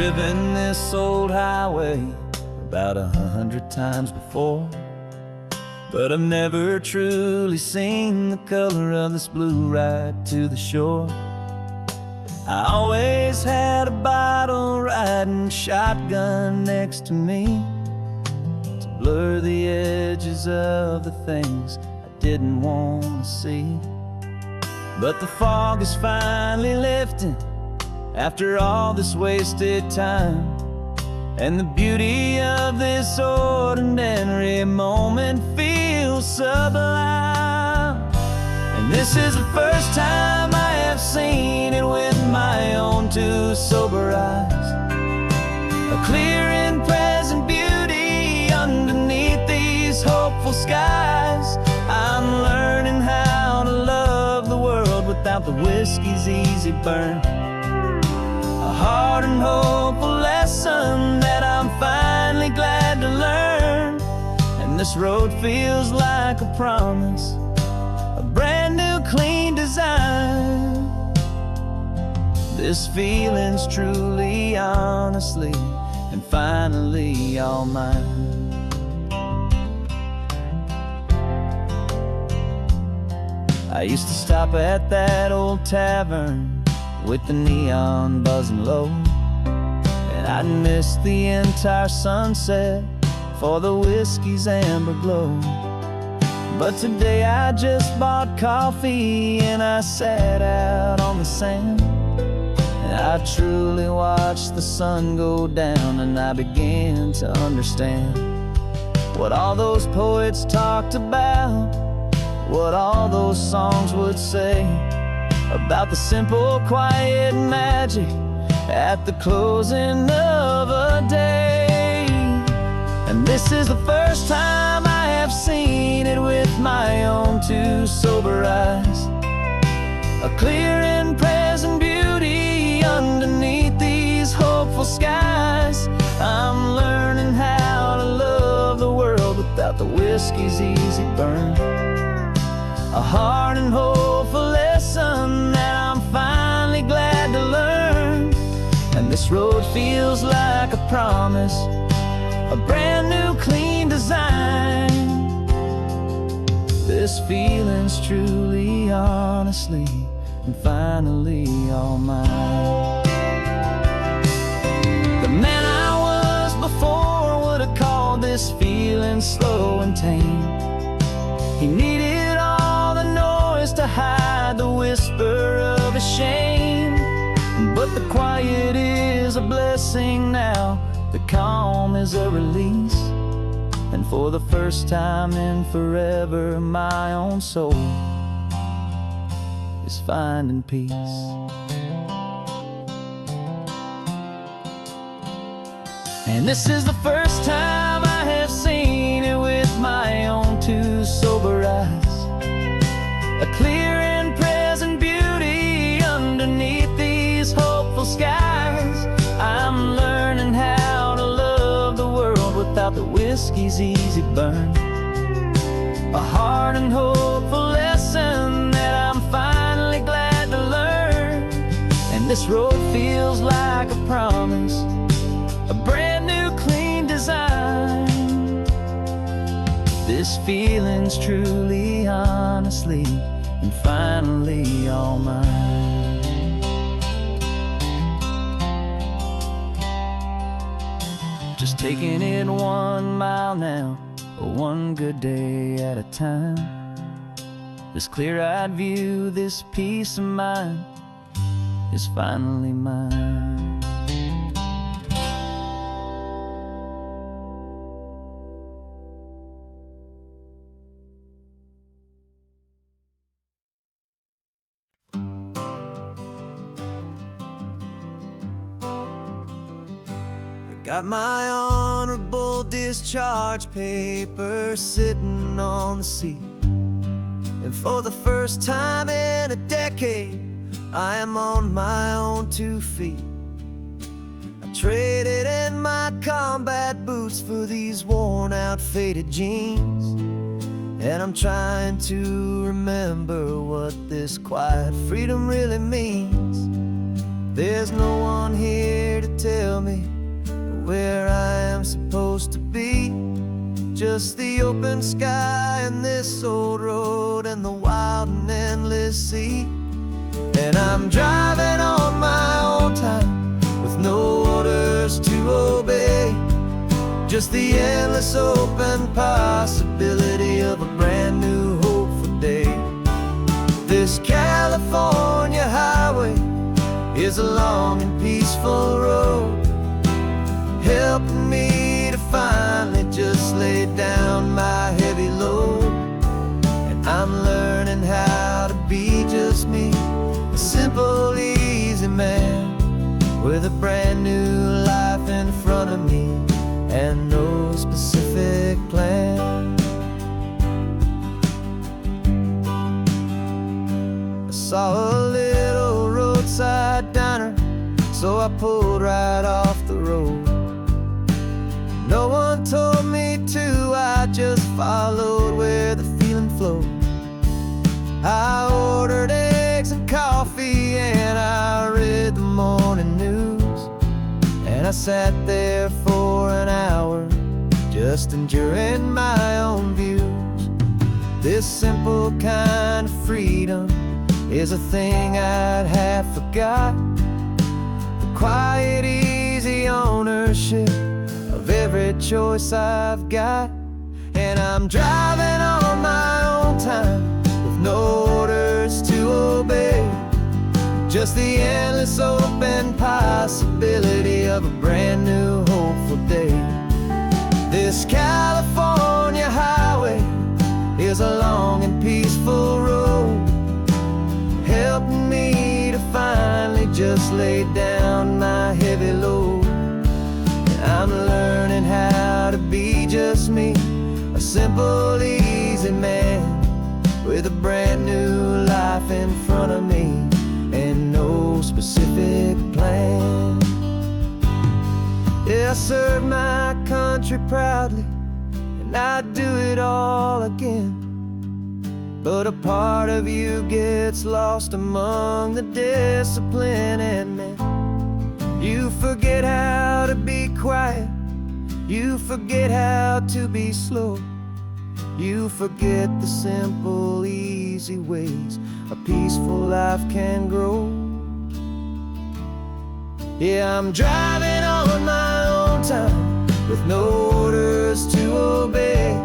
driven this old highway about 100 times before, but I've never truly seen the color of this blue right to the shore. I always had a bottle riding shotgun next to me to blur the edges of the things I didn't want to see. But the fog is finally lifting after all this wasted time, and the beauty of this ordinary moment feels sublime. And this is the first time I have seen it with my own two sober eyes, a clear and present beauty underneath these hopeful skies. I'm learning how to love the world without the whiskey's easy burn, a hard and hopeful lesson that I'm finally glad to learn. And this road feels like a promise, a brand new clean design. This feeling's truly, honestly, and finally all mine. I used to stop at that old tavern with the neon buzzing low, and I'd miss the entire sunset for the whiskey's amber glow. But today I just bought coffee and I sat out on the sand, and I truly watched the sun go down, and I began to understand what all those poets talked about, what all those songs would say about the simple, quiet magic at the closing of a day. And this is the first time I have seen it with my own two sober eyes, a clear and present beauty underneath these hopeful skies. I'm learning how to love the world without the whiskey's easy burn, a hard and hopeful lesson that I'm finally glad to learn. And this road feels like a promise, a brand new clean design. This feeling's truly, honestly, and finally all mine. The man I was before would have called this feeling slow and tame. He needed all the noise to hide the whisper of his shame, but the quiet is a blessing now, the calm is a release, and for the first time in forever my own soul is finding peace. And this is the first time I have seen it with my own two sober eyes, a clear and present beauty underneath these hopeful skies. I'm learning how to love the world without the whiskey's easy burn, a hard and hopeful lesson that I'm finally glad to learn. And this road feels like a promise, a brand new clean design. This feeling's truly, honestly, and finally all mine. Just taking it 1 mile now, one good day at a time. This clear-eyed view, this peace of mind is finally mine. Got my honorable discharge paper sitting on the seat, and for the first time in a decade I am on my own 2 feet. I traded in my combat boots for these worn out faded jeans, and I'm trying to remember what this quiet freedom really means. There's no one here to tell me where I am supposed to be. Just the open sky and this old road and the wild and endless sea. And I'm driving on my own time with no orders to obey. Just the endless open possibility of a brand new hopeful day. This California highway is a long and peaceful road, helping me to finally just lay down my heavy load. And I'm learning how to be just me, a simple, easy man with a brand new life in front of me and no specific plan. I saw a little roadside diner, so I pulled right off the road. No one told me to, I just followed where the feeling flowed. I ordered eggs and coffee and I read the morning news. And I sat there for an hour, just enjoying my own views. This simple kind of freedom is a thing I'd have forgot. The quiet, easy ownership of every choice I've got. And I'm driving on my own time with no orders to obey. Just the endless open possibility of a brand new hopeful day. This California highway is a long and peaceful road, helping me to finally just lay down my heavy load. And I'm learning how to be just me, a simple, easy man with a brand new life in front of me and no specific plan. Yeah, I serve my country proudly, and I'd do it all again. But a part of you gets lost among the discipline, and man, you forget how to be quiet, you forget how to be slow, you forget the simple, easy ways a peaceful life can grow. Yeah, I'm driving on my own time with no orders to obey.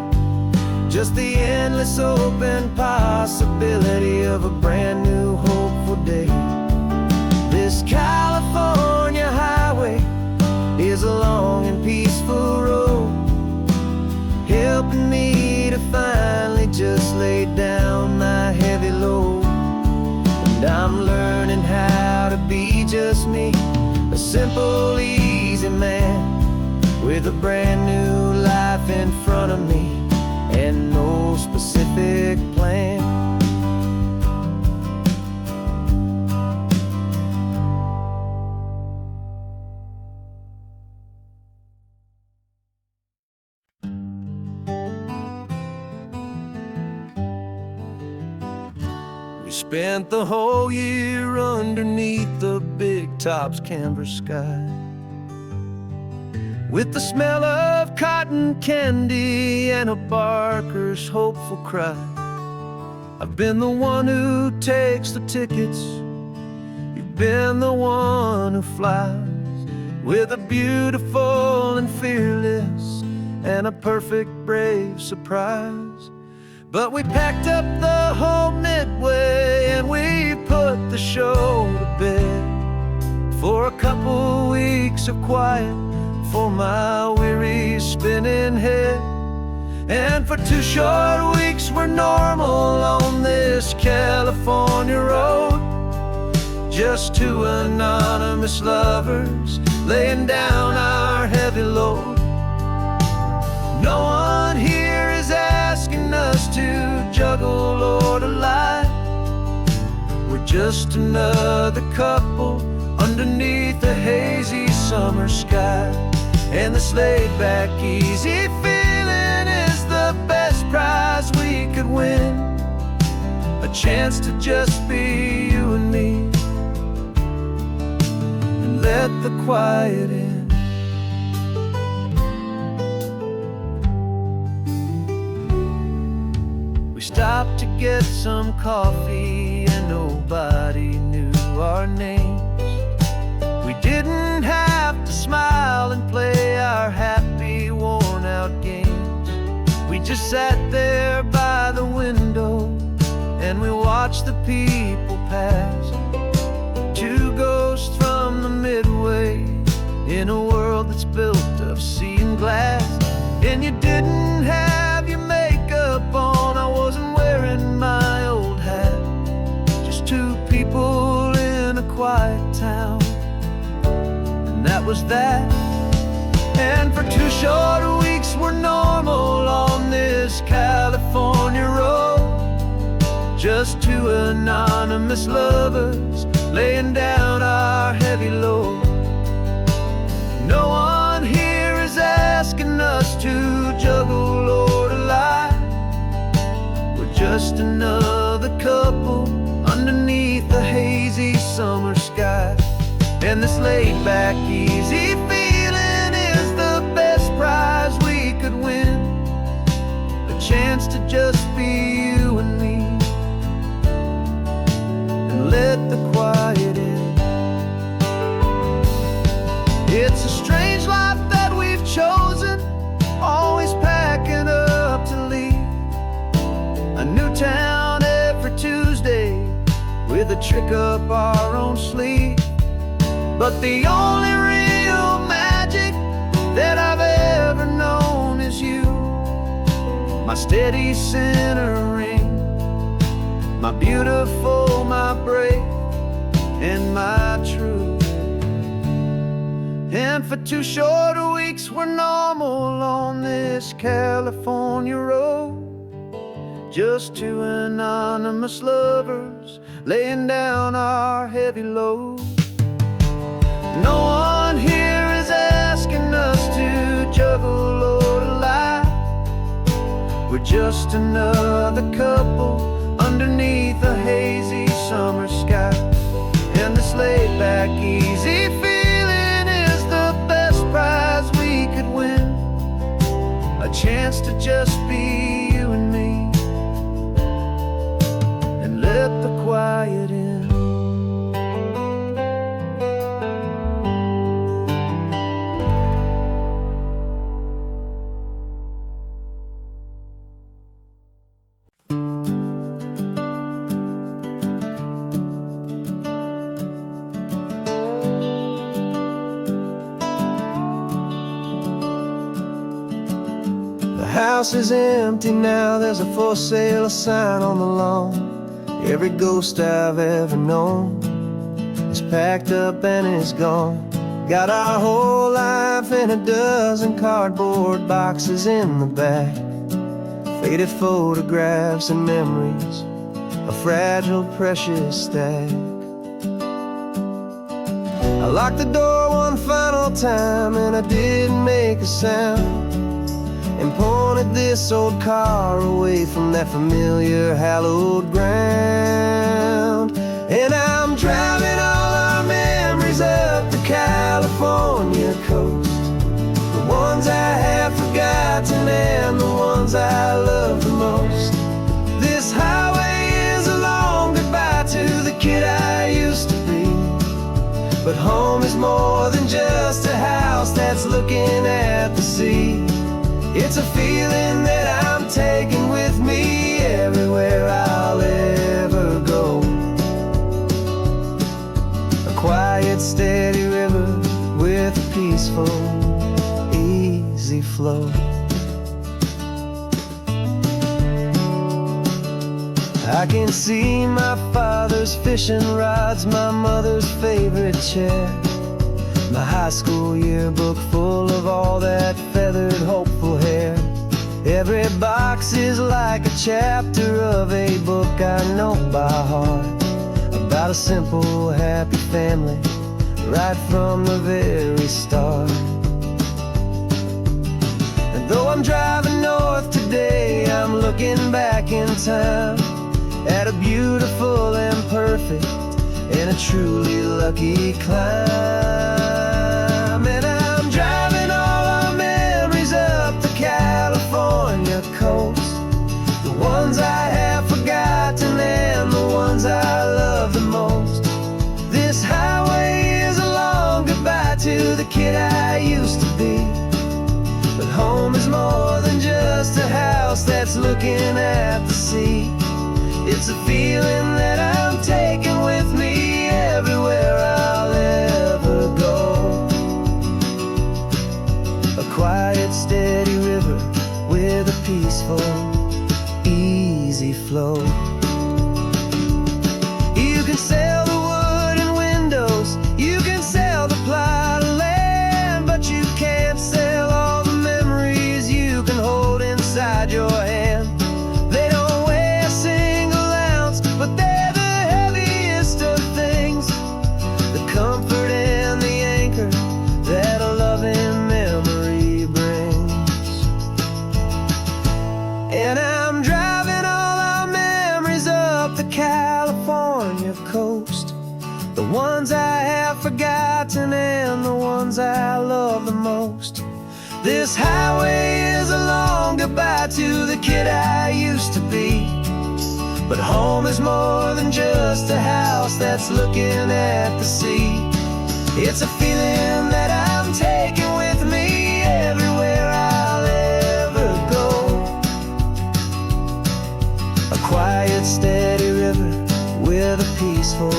Just the endless open possibility of a brand new hopeful day. This California highway is a long and peaceful road, helping me to finally just lay down my heavy load. And I'm learning how to be just me, a simple, easy man with a brand new life in front of me and no specific plan. We spent the whole year underneath the big top's canvas sky, with the smell of cotton candy and a barker's hopeful cry. I've been the one who takes the tickets, you've been the one who flies, with a beautiful and fearless and a perfect brave surprise. But we packed up the whole Midway and we put the show to bed for a couple weeks of quiet for my weary spinning head. And for 2 short weeks we're normal on this California road, just 2 anonymous lovers laying down our heavy load. No one here is asking us to juggle or to lie. We're just another couple underneath a hazy summer sky. And this laid-back, easy feeling is the best prize we could win, a chance to just be you and me. let the quiet in. We stopped to get some coffee and nobody knew our names. We didn't have to smile and play our happy, worn-out games. We just sat there by the window and we watched the people pass. Two ghosts from the Midway in a world that's built of sea and glass. And you didn't have your makeup on, I wasn't wearing my old hat. Just two people in a quiet town, and that was that. And for 2 short weeks we're normal on this California road. Just two anonymous lovers laying down our heavy load. No one here is asking us to juggle or to lie. We're just another couple underneath the hazy summer sky. And this laid-back, easy feeling is the best prize we could win. A chance to just be you and me, and let the quiet in. It's a strange life that we've chosen, always packing up to leave. A new town every Tuesday with a trick up our own sleeve. But the only real magic that I've ever known is you, my steady centering, my beautiful, my brave, and my true. And for 2 short weeks we're normal on this California road. Just two anonymous lovers laying down our heavy load. No one here is asking us to juggle or to lie. We're just another couple underneath a hazy summer sky. And this laid-back, easy feeling is the best prize we could win. A chance to just be you and me, and let the quiet in. The house is empty now, there's a for sale sign on the lawn. Every ghost I've ever known is packed up and is gone. Got our whole life in a dozen cardboard boxes in the back. Faded photographs and memories, a fragile, precious stack. I locked the door one final time and I didn't make a sound, and pointed this old car away from that familiar hallowed ground. And I'm driving all our memories up the California coast, the ones I have forgotten and the ones I love the most. This highway is a long goodbye to the kid I used to be, but home is more than just a house that's looking at the sea. It's a feeling that I'm taking with me everywhere I'll ever go. A quiet, steady river with a peaceful, easy flow. I can see my father's fishing rods, my mother's favorite chair, my high school yearbook full of all that feathered, hopeful hair. Every box is like a chapter of a book I know by heart, about a simple, happy family right from the very start. And though I'm driving north today, I'm looking back in time at a beautiful and perfect and a truly lucky climb. And I'm driving all our memories up the California coast, the ones I have forgotten and the ones I love the most. This highway is a long goodbye to the kid I used to be. But home is more than just a house that's looking at the sea. It's a feeling that I'm taking with me everywhere I'll ever go. A quiet, steady river with a peaceful, easy flow. You can sail the wooden windows, you can sail the plot of land, but you can't sail all the memories you can hold inside your hand. They don't weigh a single ounce, but they're the heaviest of things, the comfort and the anchor that a loving memory brings. And I'm driving all our memories up the California coast, the ones I have forgotten and the ones I love the most. This highway is a long goodbye to the kid I used to be. But home is more than just a house that's looking at the sea. It's a feeling that I'm taking with me everywhere I'll ever go. A quiet, steady river with a peaceful,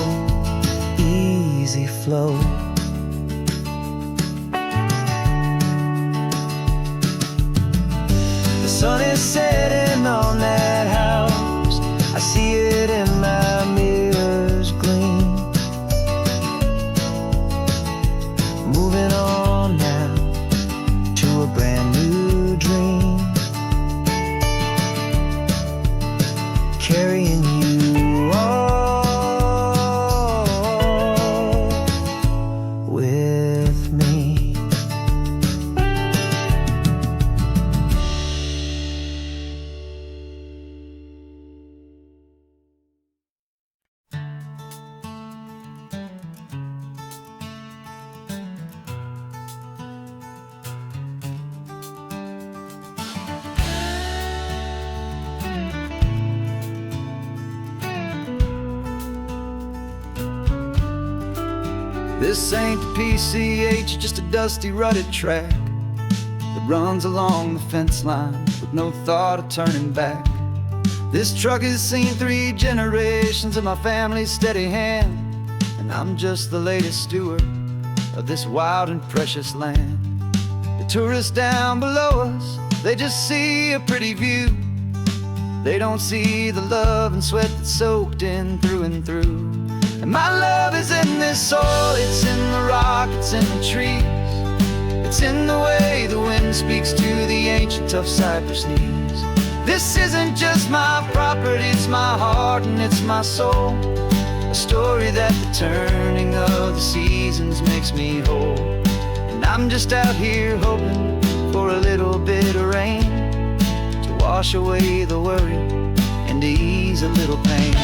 easy flow. The sun is setting on that house, I see it in my mirror's gleam. Moving on now to a brand new dream, carrying you all with me. This ain't the PCH, just a dusty, rutted track that runs along the fence line with no thought of turning back. This truck has seen 3 generations of my family's steady hand, and I'm just the latest steward of this wild and precious land. The tourists down below us, they just see a pretty view. They don't see the love and sweat that's soaked in through and through. And my love is in this soil, it's in the rock, it's in the trees. It's in the way the wind speaks to the ancient tough cypress knees. This isn't just my property, it's my heart and it's my soul. A story that the turning of the seasons makes me whole. And I'm just out here hoping for a little bit of rain to wash away the worry and to ease a little pain.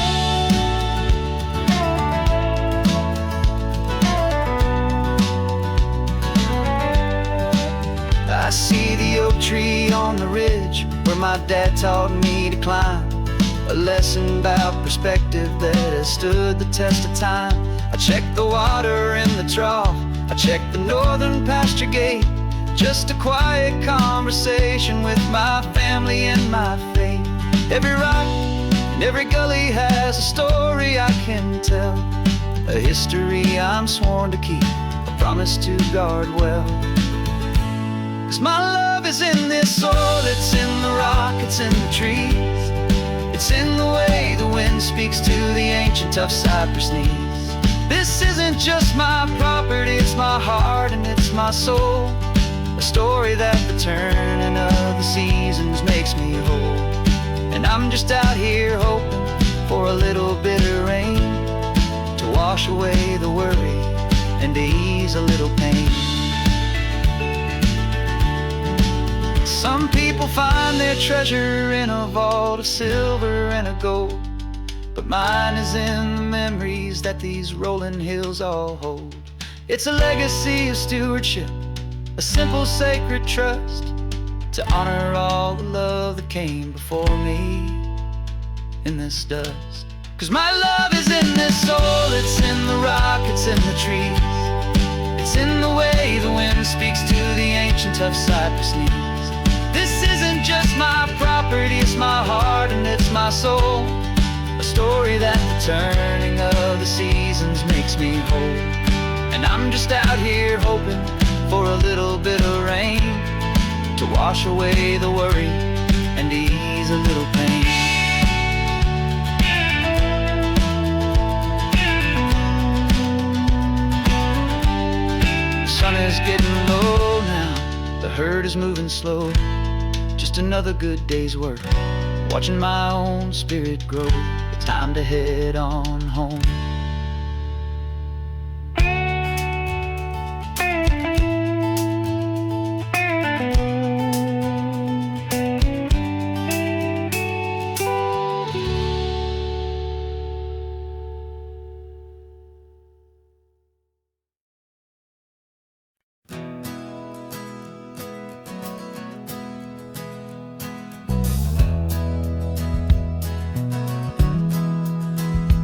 I see the oak tree on the ridge where my dad taught me to climb, a lesson about perspective that has stood the test of time. I check the water in the trough, I check the northern pasture gate, just a quiet conversation with my family and my faith. Every rock and every gully has a story I can tell, a history I'm sworn to keep, a promise to guard well. 'Cause my love is in this soil, it's in the rock, it's in the trees. It's in the way the wind speaks to the ancient tough cypress knees. This isn't just my property, it's my heart and it's my soul. A story that the turning of the seasons makes me whole. And I'm just out here hoping for a little bit of rain to wash away the worry and to ease a little pain. Some people find their treasure in a vault of silver and a gold. but mine is in the memories that these rolling hills all hold. It's a legacy of stewardship, a simple sacred trust, to honor all the love that came before me in this dust. 'Cause my love is in this soul, it's in the rock, it's in the trees. It's in the way the wind speaks to the ancient tough cypress knees. This isn't just my property, it's my heart and it's my soul. A story that the turning of the seasons makes me whole. And I'm just out here hoping for a little bit of rain to wash away the worry and ease a little pain. The sun is getting low now, the herd is moving slow. Just another good day's work, watching my own spirit grow. It's time to head on home.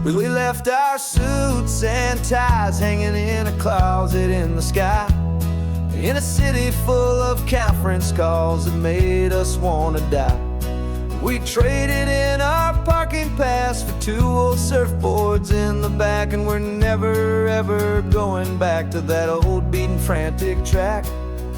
We left our suits and ties hanging in a closet in the sky, in a city full of conference calls that made us wanna die. We traded in our parking pass for 2 old surfboards in the back, and we're never ever going back to that old beaten frantic track.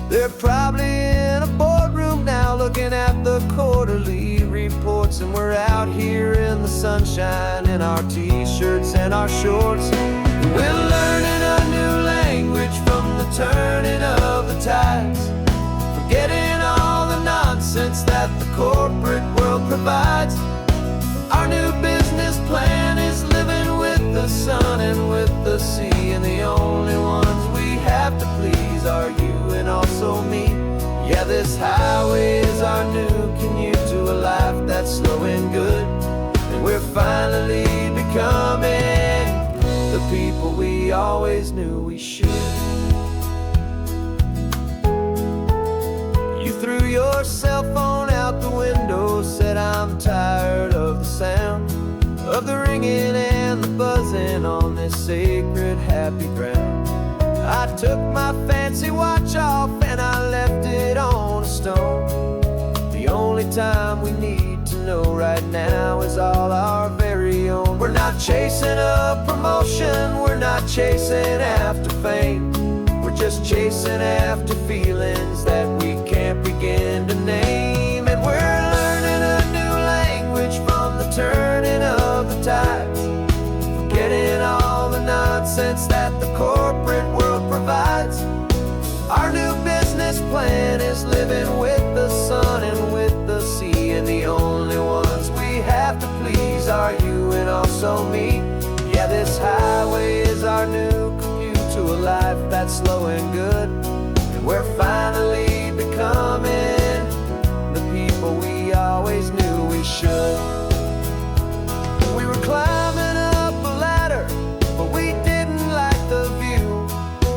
They're probably in a boardroom now looking at the quarterly reports, and we're out here in the sunshine in our t-shirts and our shorts. We're learning a new language from the turning of the tides, forgetting all the nonsense that the corporate world provides. Our new business plan is living with the sun and with the sea, and the only ones we have to please are you and also me. Yeah, this highway is our new commute to a life that's slow and good, and we're finally becoming the people we always knew we should. You threw your cell phone out the window, said I'm tired of the sound of the ringing and the buzzing on this sacred happy ground. I took my fancy watch off and I left it on a stone. The only time we need to know right now is all our very own. We're not chasing a promotion, we're not chasing after fame. We're just chasing after feelings that we can't begin to name. And we're learning a new language from the turning of the tides, forgetting all the nonsense that the corporate world provides. Our new business plan is living with the sun and with the sea, and the only ones we have to please are you and also me. Yeah, this highway is our new commute to a life that's slow and good, and we're finally becoming the people we always knew we should. We were climbing up a ladder, but we didn't like the view.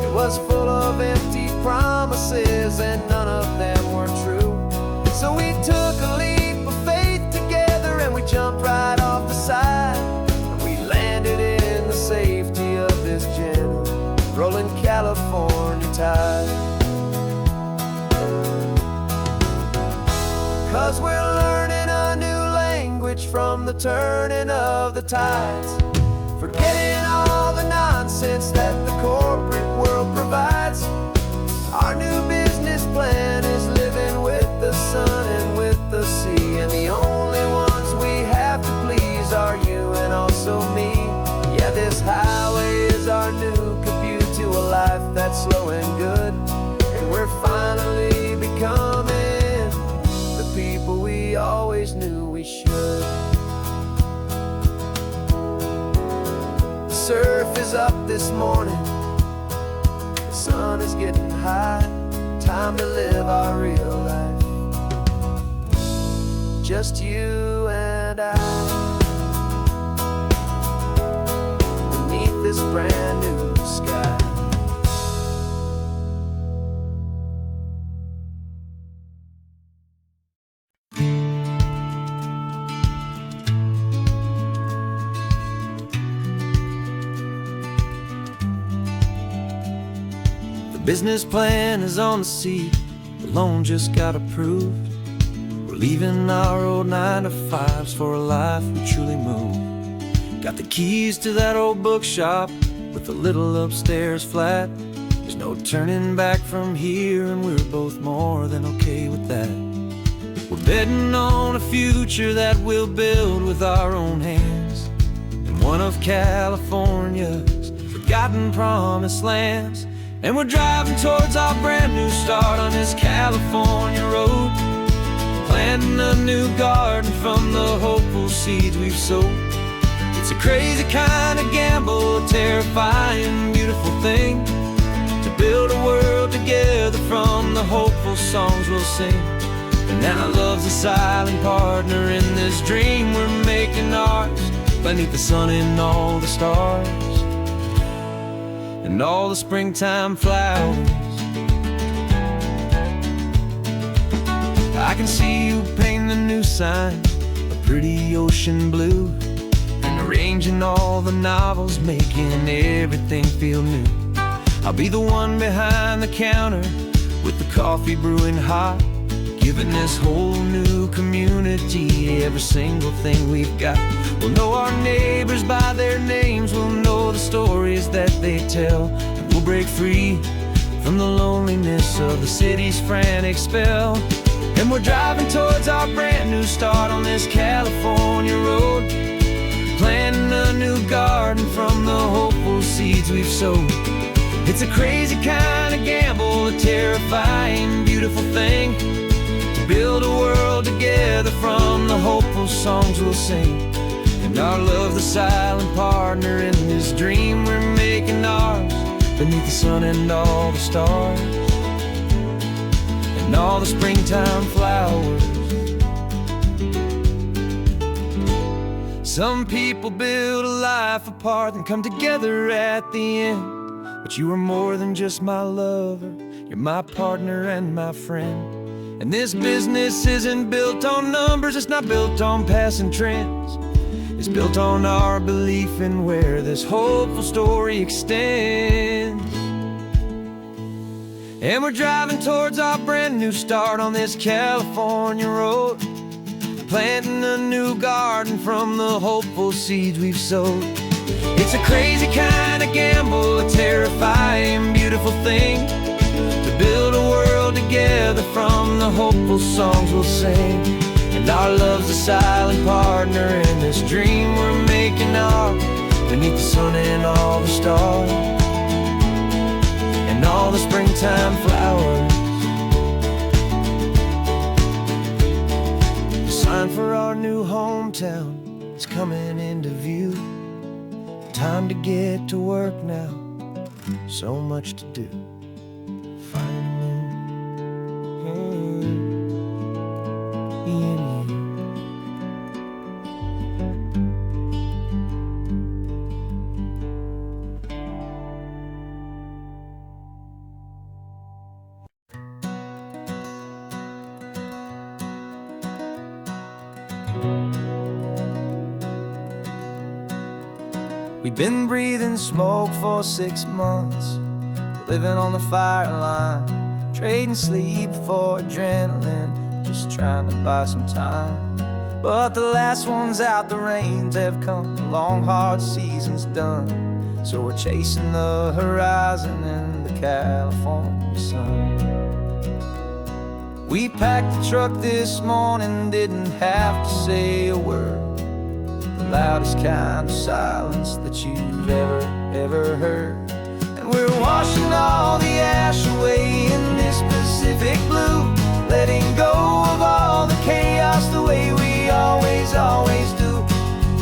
It was full of empty promises and none of them were true. So we took a leap of faith together and we jumped right off the side, and we landed in the safety of this gentle rolling California tide. 'Cause we're learning a new language from the turning of the tides, forgetting all the nonsense that the corporate world provides. Our new business plan is living with the sun and with the sea, and the only ones we have to please are you and also me. Yeah, this highway is our new commute to a life that's slow and good, and we're finally becoming the people we always knew we should. The surf is up this morning, the sun is getting high, time to live our real life, just you and I. brand new sky. The business plan is on the seat, the loan just got approved. We're leaving our old 9-to-5s for a life we truly moved. Got the keys to that old bookshop with a little upstairs flat. There's no turning back from here, and we're both more than okay with that. We're betting on a future that we'll build with our own hands in one of California's forgotten promised lands. And we're driving towards our brand new start on this California road, planting a new garden from the hopeful seeds we've sowed. It's a crazy kind of gamble, a terrifying, beautiful thing, to build a world together from the hopeful songs we'll sing. And now love's a silent partner in this dream we're making ours, beneath the sun and all the stars and all the springtime flowers. I can see you painting the new sign a pretty ocean blue, and arranging all the novels, making everything feel new. I'll be the one behind the counter with the coffee brewing hot, giving this whole new community every single thing we've got. We'll know our neighbors by their names, we'll know the stories that they tell, and we'll break free from the loneliness of the city's frantic spell. And we're driving towards our brand new start on this California road, planting a new garden from the hopeful seeds we've sowed. It's a crazy kind of gamble, a terrifying, beautiful thing, to build a world together from the hopeful songs we'll sing. And our love's the silent partner in this dream we're making ours, beneath the sun and all the stars and all the springtime flowers. Some people build a life apart and come together at the end, but you are more than just my lover, you're my partner and my friend. And this business isn't built on numbers, it's not built on passing trends. It's built on our belief in where this hopeful story extends. And we're driving towards our brand new start on this California road, planting a new garden from the hopeful seeds we've sowed. It's a crazy kind of gamble, a terrifying, beautiful thing, to build a world together from the hopeful songs we'll sing. And our love's a silent partner in this dream we're making ours, beneath the sun and all the stars and all the springtime flowers. The sign for our new hometown is coming into view. Time to get to work now, so much to do. We've been breathing smoke for 6 months, living on the fire line, trading sleep for adrenaline, just trying to buy some time. But the last one's out, the rains have come, the long hard season's done, so we're chasing the horizon in the California sun. We packed the truck this morning, didn't have to say a word, the loudest kind of silence that you've ever heard. And we're washing all the ash away in this Pacific blue, letting go of all the chaos the way we always do.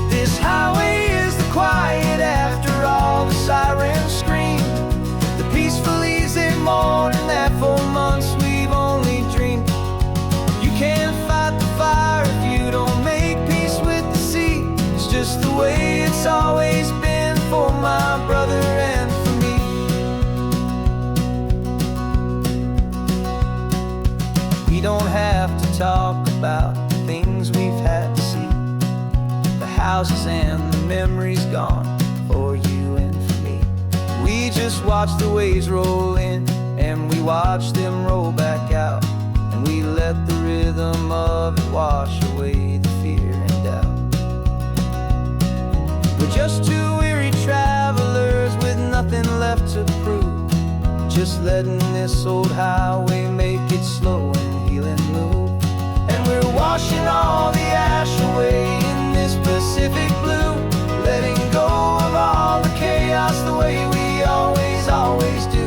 This highway is the quiet after all the sirens scream, the peaceful easy morning that for months we've only dreamed. You can't fight the fire if you don't make peace with the sea. It's just the way it's always been for my brother have to talk about the things we've had to see, the houses and the memories gone for you and for me. We just watch the waves roll in, and we watch them roll back out, and we let the rhythm of it wash away the fear and doubt. We're just two weary travelers with nothing left to prove, just letting this old highway make it slow and healing move. And we're washing all the ash away in this Pacific blue, letting go of all the chaos the way we always, always do.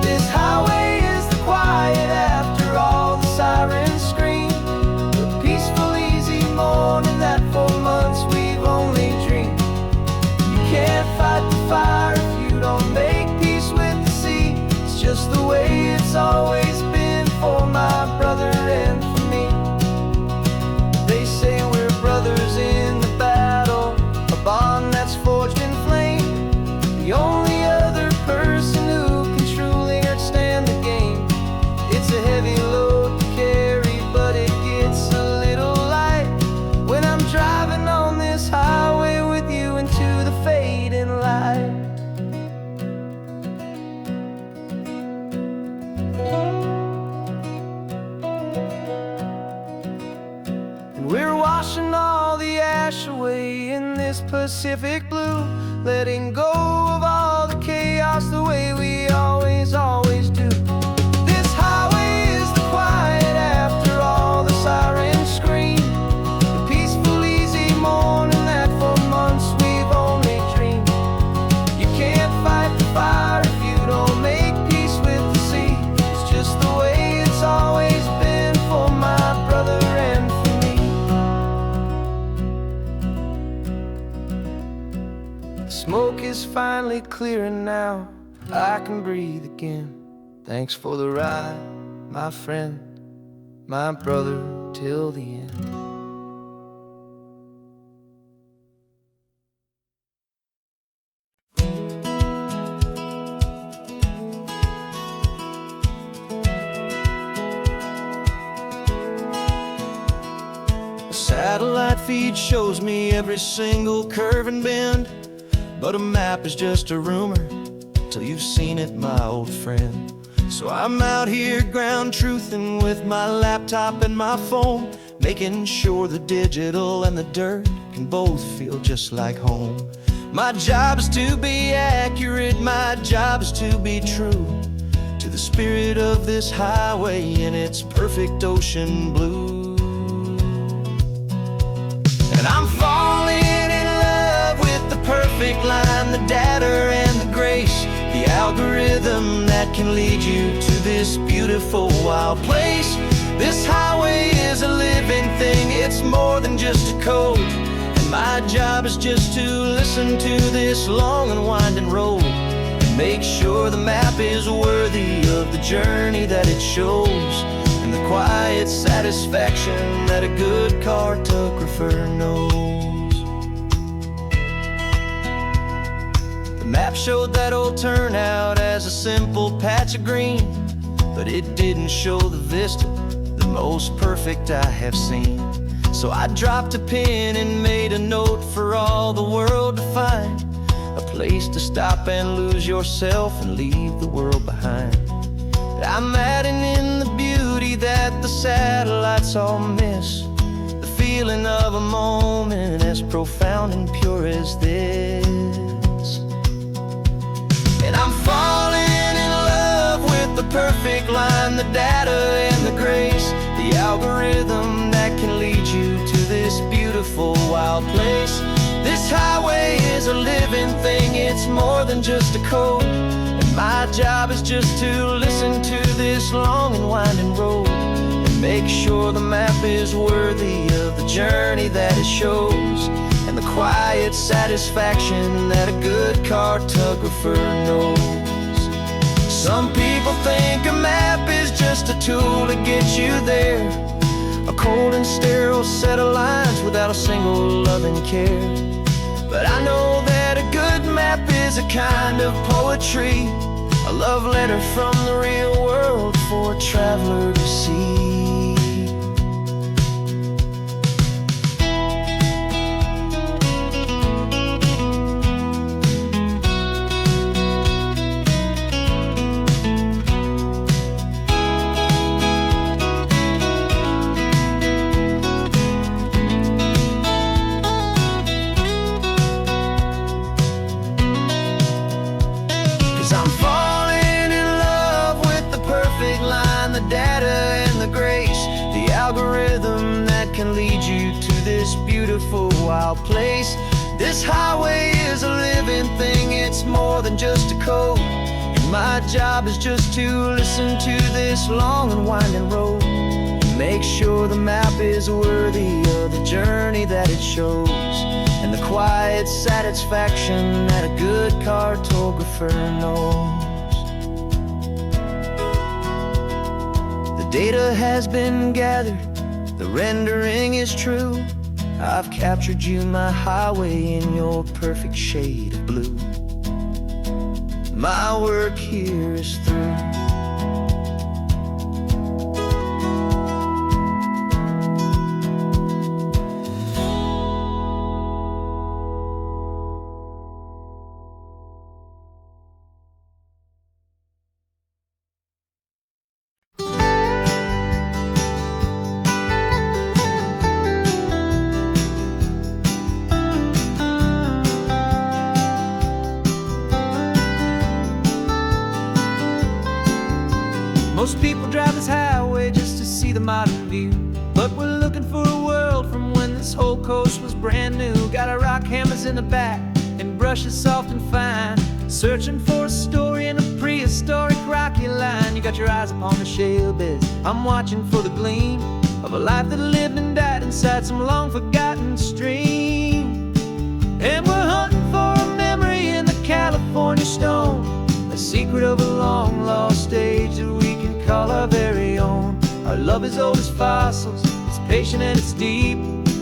This highway is the quiet after all the sirens scream, the peaceful, easy morning that for months we've only dreamed. You can't fight the fire if you don't make peace with the sea. It's just the way it's always been for my brother and for me. They say we're brothers in the battle, a bond that's forged in flame. The only other person who can truly understand the game. It's a heavy load to carry, but it gets a little light when I'm driving on this highway with you into the fading light. We're washing all the ash away in this Pacific blue, letting go of all the chaos the way we always, always do. This highway is the quiet after all the sirens scream, the peaceful, easy morning that for months we've only dreamed. You can't fight the fire if you don't make peace with the sea. It's just the way it's always been for my brother and for me. The smoke is finally clearing now, I can breathe again. Thanks for the ride, my friend, my brother, till the end. A satellite feed shows me every single curve and bend, but a map is just a rumor till you've seen it, my old friend. So I'm out here ground truthing with my laptop and my phone, making sure the digital and the dirt can both feel just like home. My job is to be accurate, my job is to be true to the spirit of this highway in its perfect ocean blue. And I'm falling in love with the perfect line, the data and the grace, the algorithm that can lead you to this beautiful wild place. This highway is a living thing, it's more than just a code, and my job is just to listen to this long and winding road and make sure the map is worthy of the journey that it shows, and the quiet satisfaction that a good cartographer knows. The map showed that old turnout as a simple patch of green, but it didn't show the vista, the most perfect I have seen. So I dropped a pin and made a note for all the world to find, a place to stop and lose yourself and leave the world behind. I'm adding in the beauty that the satellites all miss, the feeling of a moment as profound and pure as this. And I'm falling in love with the perfect line, the data and the grace, the algorithm that can lead you to this beautiful wild place. This highway is a living thing, it's more than just a code, and my job is just to listen to this long and winding road and make sure the map is worthy of the journey that it shows, and the quiet satisfaction that a good cartographer knows. Some people think a map is just a tool to get you there, a cold and sterile set of lines without a single loving care. But I know that a good map is a kind of poetry, a love letter from the real world for a traveler to see. rhythm that can lead you to this beautiful wild place. This highway is a living thing, it's more than just a code. And my job is just to listen to this long and winding road, and make sure the map is worthy of the journey that it shows, and the quiet satisfaction that a good cartographer knows. The data has been gathered, the rendering is true. I've captured you, my highway, in your perfect shade of blue. My work here is through. Most people drive this highway just to see the modern view, but we're looking for a world from when this whole coast was brand new. Got our rock hammers in the back and brushes soft and fine, searching for a story in a prehistoric rocky line. You got your eyes upon the shale beds, I'm watching for the gleam of a life that lived and died inside some long forgotten stream. And we're hunting for a memory in the California stone, a secret of a long lost age that we can call our very own. Our love is old as fossils, it's patient and it's deep,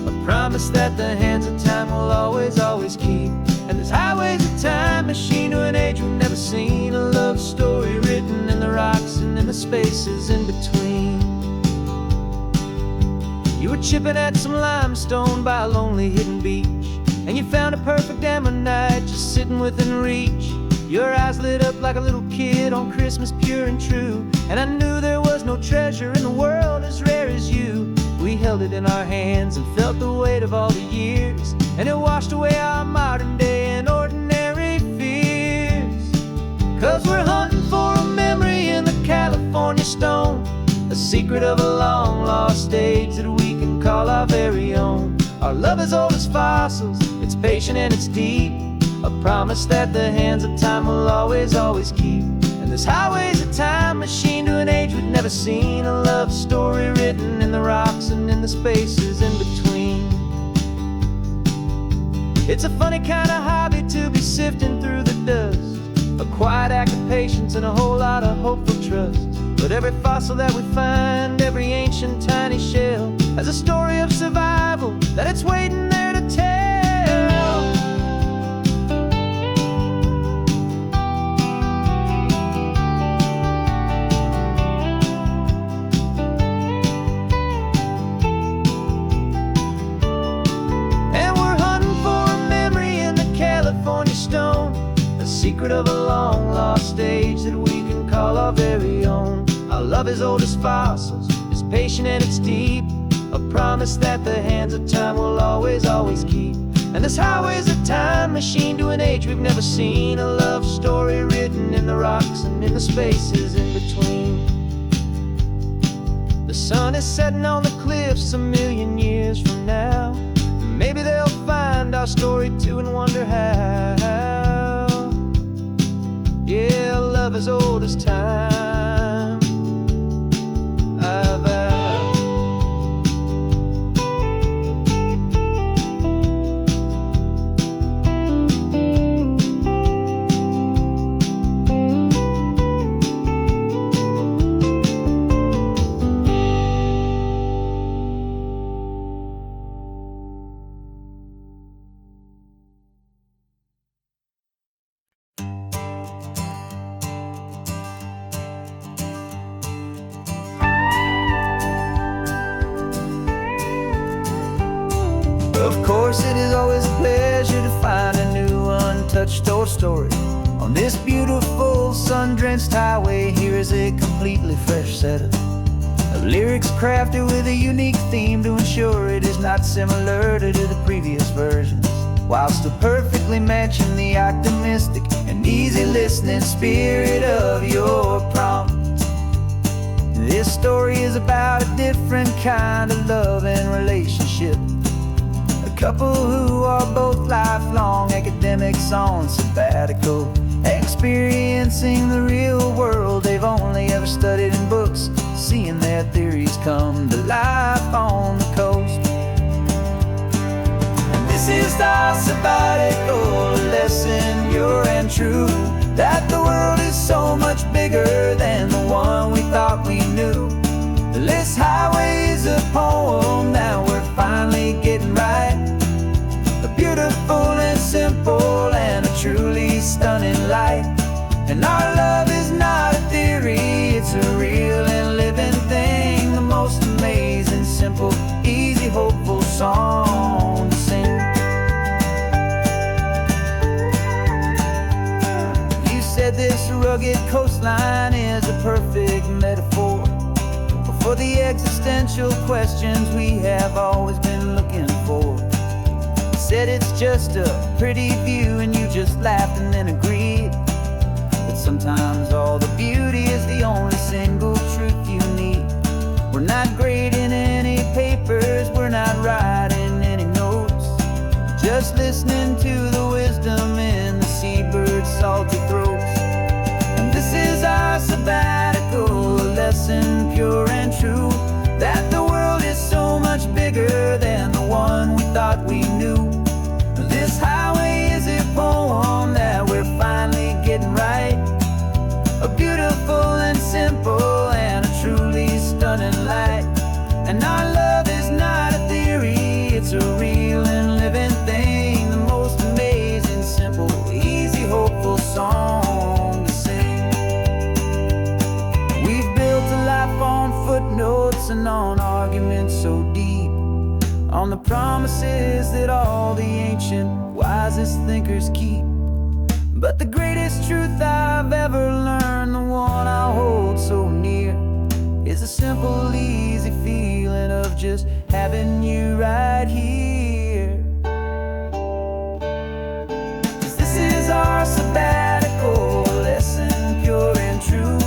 a promise that the hands of time will always, always keep. And this highway's a time machine to an age we've never seen, a love story written in the rocks and in the spaces in between. You were chipping at some limestone by a lonely hidden beach, and you found a perfect ammonite just sitting within reach. Your eyes lit up like a little kid on Christmas, pure and true, and I knew there was no treasure in the world as rare as you. We held it in our hands and felt the weight of all the years, and it washed away our modern day and ordinary fears. 'Cause we're hunting for a memory in the California stone, a secret of a long lost age that we can call our very own. Our love is old as fossils, it's patient and it's deep, a promise that the hands of time will always, always keep. And this highway's a time machine to an age we've never seen, a love story written in the rocks and in the spaces in between. It's a funny kind of hobby to be sifting through the dust, a quiet act of patience and a whole lot of hopeful trust. But every fossil that we find, every ancient tiny shell, has a story of survival that it's waiting there to tell. Secret of a long lost age that we can call our very own. Our love is old as fossils, it's patient and it's deep, a promise that the hands of time will always, always keep. And this highway's a time machine to an age we've never seen, a love story written in the rocks and in the spaces in between. The sun is setting on the cliffs a million years from now, maybe they'll find our story too and wonder how. Yeah, love as old as time, I vow. Of course, it is always a pleasure to find a new untouched old story. On this beautiful sun-drenched highway, here is a completely fresh set of lyrics crafted with a unique theme to ensure it is not similar to the previous versions, while still perfectly matching the optimistic and easy listening spirit of your prompt. This story is about a different kind of love and relationship. A couple who are both lifelong academics on sabbatical, experiencing the real world they've only ever studied in books, seeing their theories come to life on the coast. And this is our sabbatical, a lesson pure and true, that the world is so much bigger than the one we thought we knew. This highway is a poem that we're finally getting right. A beautiful and simple and a truly stunning light. And our love is not a theory, it's a real and living thing. The most amazing, simple, easy, hopeful song to sing. You said this rugged coastline is a perfect metaphor for the existential questions we have always been looking for. You said it's just a pretty view and you just laughed and then agreed. But sometimes all the beauty is the only single truth you need. We're not grading any papers, we're not writing any notes, just listening to the wisdom in the seabird's salty throats. And this is our sabbatical, a lesson pure and true, that the world is so much bigger than the one we thought we knew. This highway is a poem that we're finally getting right. A beautiful and simple and a truly stunning light. And our love is not a theory, it's a real and living thing. The most amazing, simple, easy, hopeful song to sing. We've built a life on footnotes and on arguments so deep, on the promises that all the ancient, wisest thinkers keep. But the greatest truth I've ever learned, the one I hold so near, is a simple, easy feeling of just having you right here. 'Cause this is our sabbatical, lesson pure and true,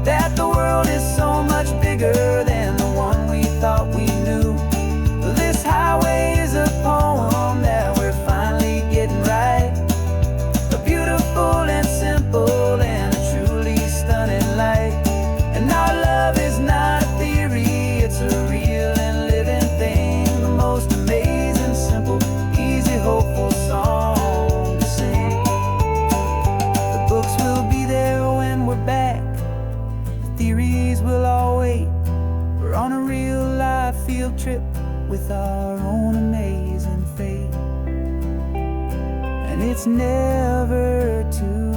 that the world is so much bigger than the one we thought we knew. This highway is a poem that we're finally getting right. A beautiful and simple and a truly stunning light. And our love is not a theory, it's a real and living thing. The most amazing, simple, easy, hopeful song to sing. The books will be there when we're back, the theories will all wait. We're on a real life field trip with our own amazing fate. And it's never too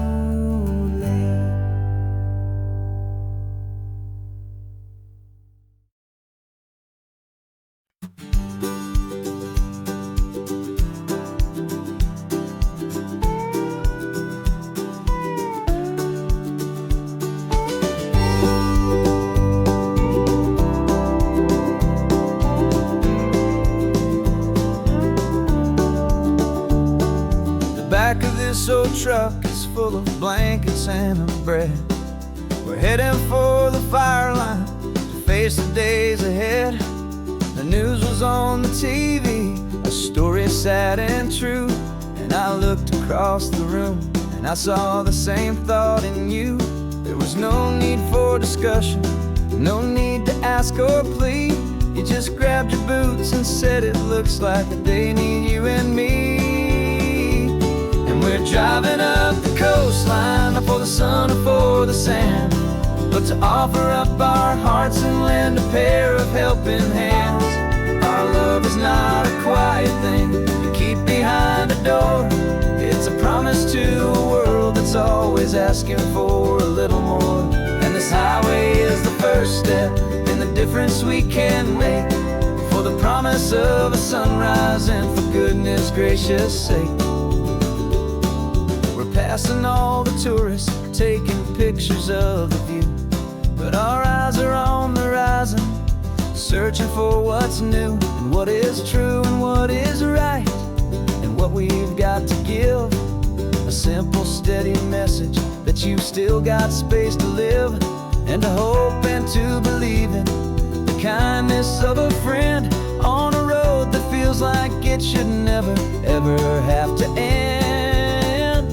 late. Back of this old truck is full of blankets and of bread. We're heading for the fire line to face the days ahead. The news was on the TV, a story sad and true. And I looked across the room and I saw the same thought in you. There was no need for discussion, no need to ask or plead. You just grabbed your boots and said it looks like the day need you and me. We're driving up the coastline, not for the sun or for the sand, but to offer up our hearts and lend a pair of helping hands. Our love is not a quiet thing you keep behind a door. It's a promise to a world that's always asking for a little more. And this highway is the first step in the difference we can make, for the promise of a sunrise and for goodness gracious sake. Passing all the tourists, taking pictures of the view, but our eyes are on the horizon, searching for what's new and what is true and what is right, and what we've got to give. A simple, steady message that you've still got space to live. and to hope and to believe in the kindness of a friend on a road that feels like it should never, ever have to end.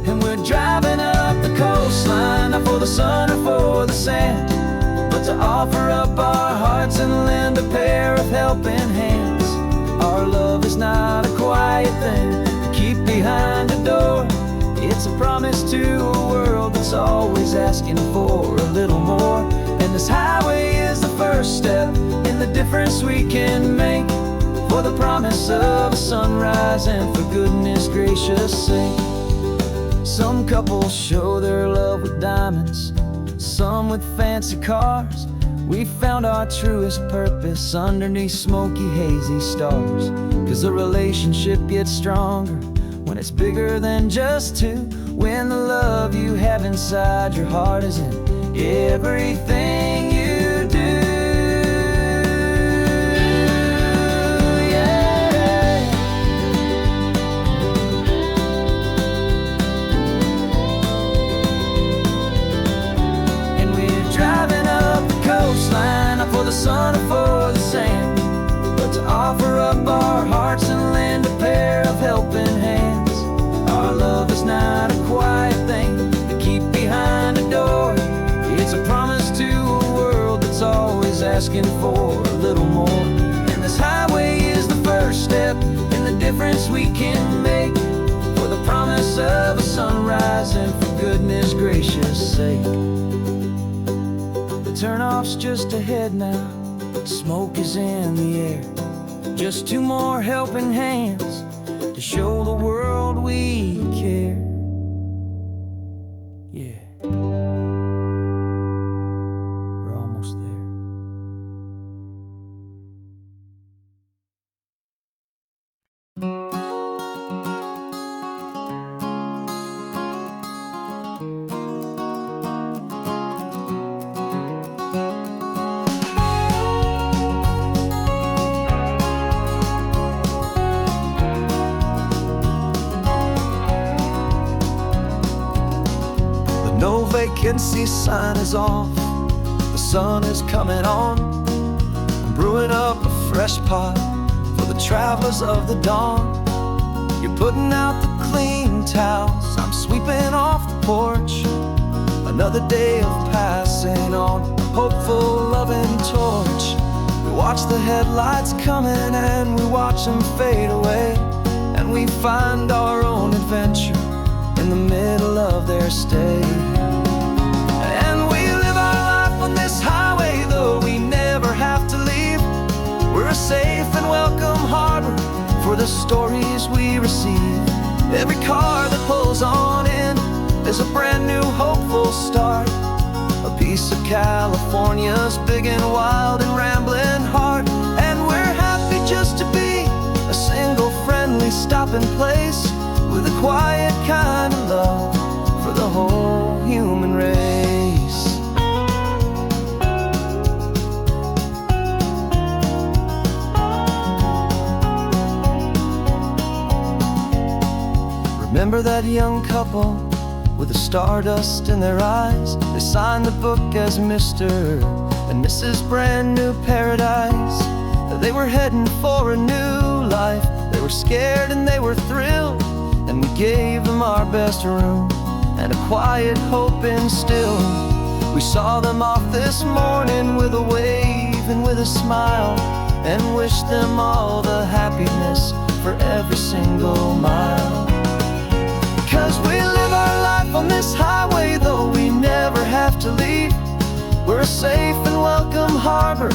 And we're driving up the coastline, not for the sun or for the sand, but to offer up our hearts and lend a pair of helping hands. Our love is not a quiet thing to keep behind a door. It's a promise to a world that's always asking for a little more. And this highway is the first step in the difference we can make, for the promise of a sunrise and for goodness gracious sake. Some couples show their love with diamonds, some with fancy cars. We found our truest purpose underneath smoky, hazy stars. 'Cause a relationship gets stronger when it's bigger than just two, when the love you have inside your heart is in everything you do. Yeah. And we're driving up the coastline, not for the sun or for the sand, but to offer up our hearts and lend a pair of helping hands. Our love is not a quiet thing to keep behind a door. It's a promise to a world that's always asking for a little more. And this highway is the first step in the difference we can make, for the promise of a sunrise and for goodness gracious sake. The turnoff's just ahead now, smoke is in the air. Just two more helping hands to show the world we care. Yeah, we're almost there. No vacancy sign is off, the sun is coming on. I'm brewing up a fresh pot for the travelers of the dawn. You're putting out the clean towels, I'm sweeping off the porch. Another day of passing on, a hopeful loving torch. We watch the headlights coming and we watch them fade away, and we find our own adventure in the middle of their stay. And we live our life on this highway, though we never have to leave. We're a safe and welcome harbor for the stories we receive. Every car that pulls on in is a brand new hopeful start, a piece of California's big and wild and rambling heart. And we're happy just to be a single friendly stopping place, with a quiet kind of love for the whole human race. Remember that young couple with the stardust in their eyes? They signed the book as Mr. and Mrs. Brand New Paradise. They were heading for a new life. They were scared and they were thrilled, and we gave them our best room and a quiet hope instilled. We saw them off this morning with a wave and with a smile, and wished them all the happiness for every single mile. 'Cause we live our life on this highway, though we never have to leave. We're a safe and welcome harbor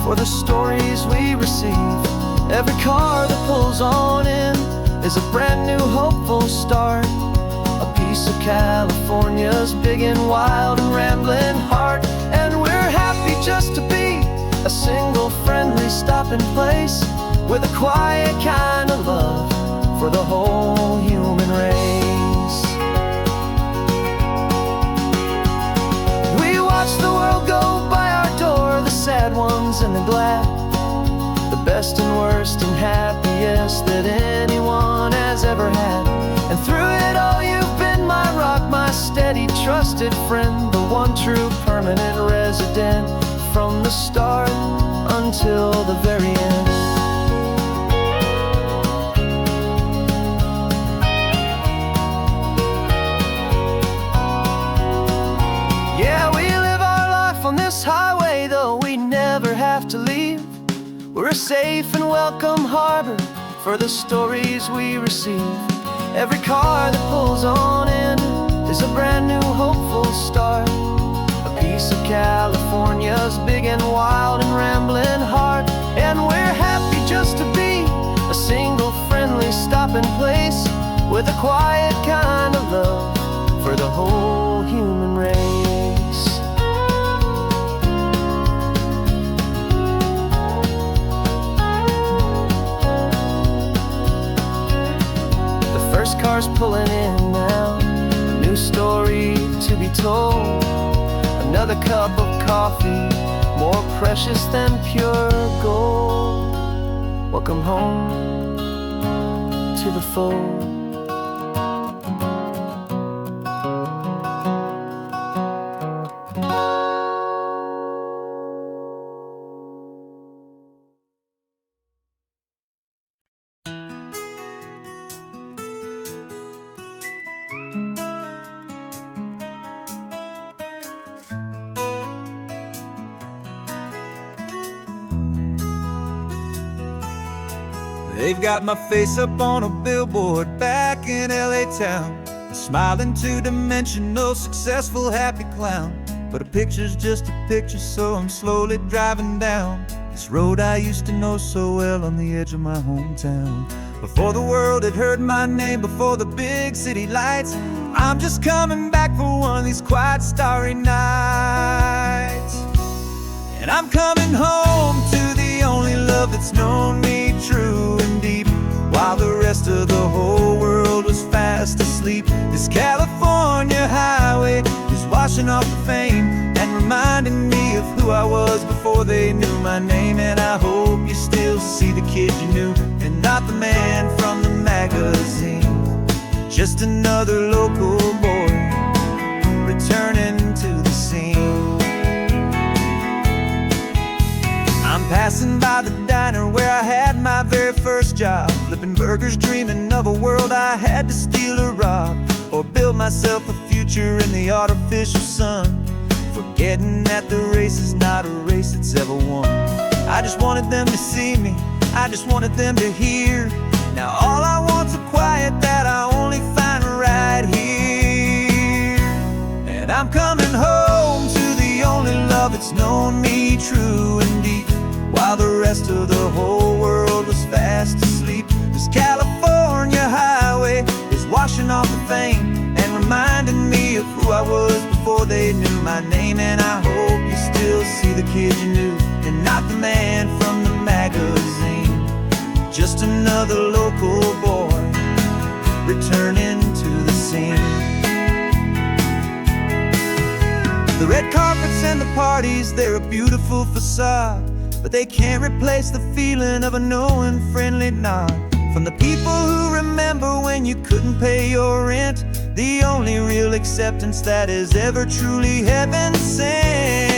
for the stories we receive. Every car that pulls on in is a brand new hopeful start, a piece of California's big and wild and rambling heart. And we're happy just to be a single friendly stopping place, with a quiet kind of love for the whole human race. We watch the world go by our door, the sad ones and the glad, the best and worst and happiest that anyone has ever had. And through it all you've been my rock, my steady, trusted friend, the one true permanent resident from the start until the very end. Yeah, we live our life on this highway, though we never have to leave. We're a safe and welcome harbor for the stories we receive. Every car that pulls on in is a brand new hopeful start, a piece of California's big and wild and rambling heart. And we're happy just to be a single friendly stopping place with a quiet kind of love for the whole human race. First car's pulling in now, a new story to be told. Another cup of coffee, more precious than pure gold. Welcome home to the fold. They've got my face up on a billboard back in LA town, a smiling two-dimensional, successful, happy clown. But a picture's just a picture, so I'm slowly driving down this road I used to know so well on the edge of my hometown. Before the world had heard my name, before the big city lights, I'm just coming back for one of these quiet, starry nights. And I'm coming home to the only love that's known me true and deep, while the rest of the whole world was fast asleep. This California highway is washing off the fame and reminding me of who I was before they knew my name. And I hope you still see the kid you knew, and not the man from the magazine. Just another local boy returning to the scene. I'm passing by the diner where I had my very first job, flipping burgers, dreaming of a world I had to steal or rob, or build myself a future in the artificial sun, forgetting that the race is not a race that's ever won. I just wanted them to see me, I just wanted them to hear. Now all I want's a quiet that I only find right here. And I'm coming home to the only love that's known me true and deep, while the rest of the whole world was fast asleep. This California highway is washing off the fame and reminding me of who I was before they knew my name. And I hope you still see the kid you knew, and not the man from the magazine. Just another local boy returning to the scene. The red carpets and the parties, they're a beautiful facade, but they can't replace the feeling of a knowing, friendly nod from the people who remember when you couldn't pay your rent. The only real acceptance that is ever truly heaven sent.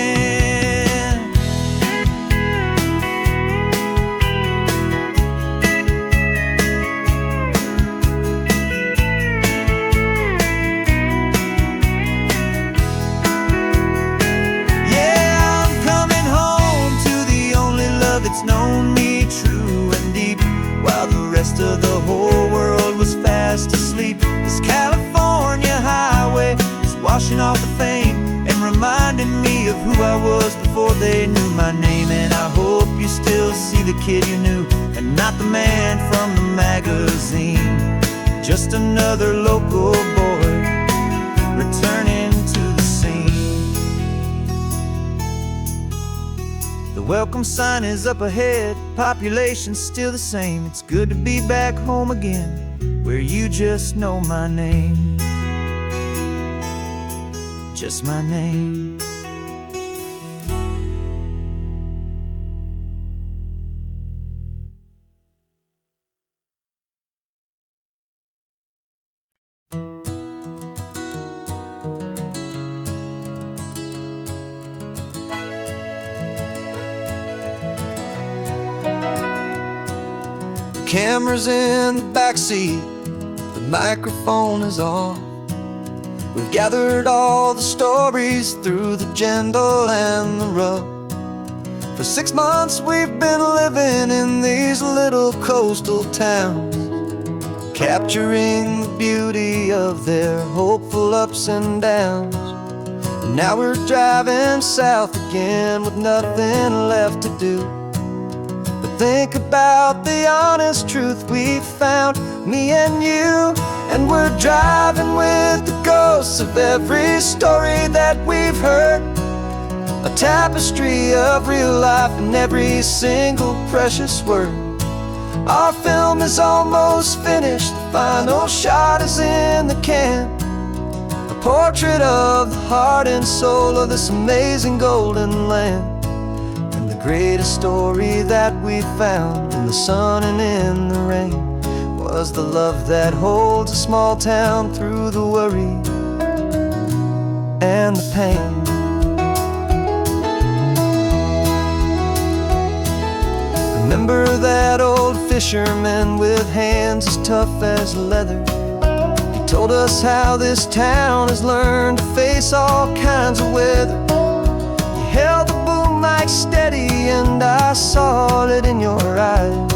Yeah, I'm coming home to the only love that's known me true and deep, while the rest of the whole world was fast asleep. This California highway is washing off the fame and reminding me of who I was before they knew my name. And I hope you still see the kid you knew, and not the man from the magazine. Just another local boy returning to the scene. The welcome sign is up ahead, population's still the same. It's good to be back home again, where you just know my name. Just my name. camera's in the backseat, the microphone is on. We've gathered all the stories through the gentle and the rough. For 6 months we've been living in these little coastal towns, capturing the beauty of their hopeful ups and downs. And now we're driving south again with nothing left to do but think about the honest truth we found, me and you. And we're driving with the ghosts of every story that we've heard, a tapestry of real life in every single precious word. Our film is almost finished, the final shot is in the can, a portrait of the heart and soul of this amazing golden land. And the greatest story that we found in the sun and in the rain was the love that holds a small town through the worry and the pain. Remember that old fisherman with hands as tough as leather? He told us how this town has learned to face all kinds of weather. You held the boom mic steady and I saw it in your eyes.